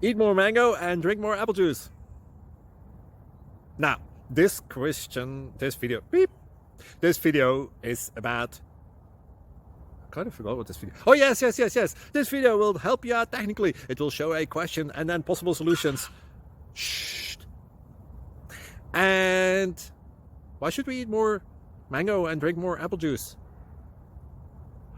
Eat more mango and drink more apple juice. Now, this video is about... I kind of forgot what this video... Oh, yes. This video will help you out technically. It will show a question and then possible solutions. Shh. And why should we eat more mango and drink more apple juice?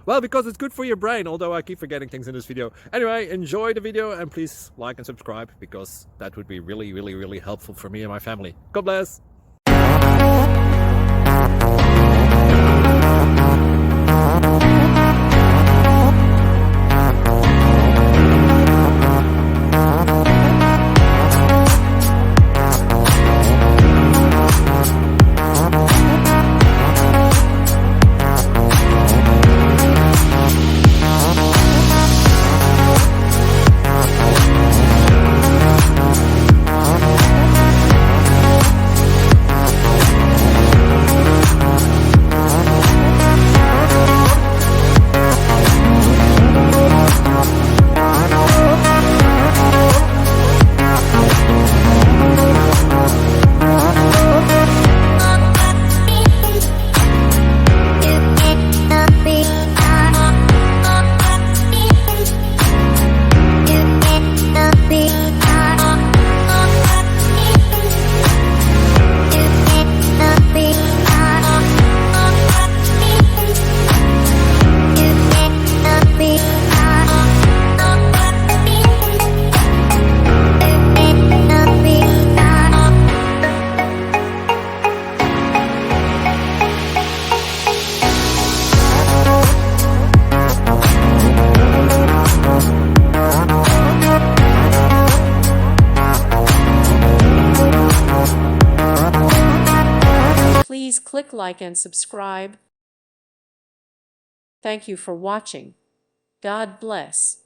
Well, because it's good for your brain, although I keep forgetting things in this video. Anyway, enjoy the video and please like and subscribe, because that would be really helpful for me and my family. God bless! Please click like and subscribe. Thank you for watching. God bless.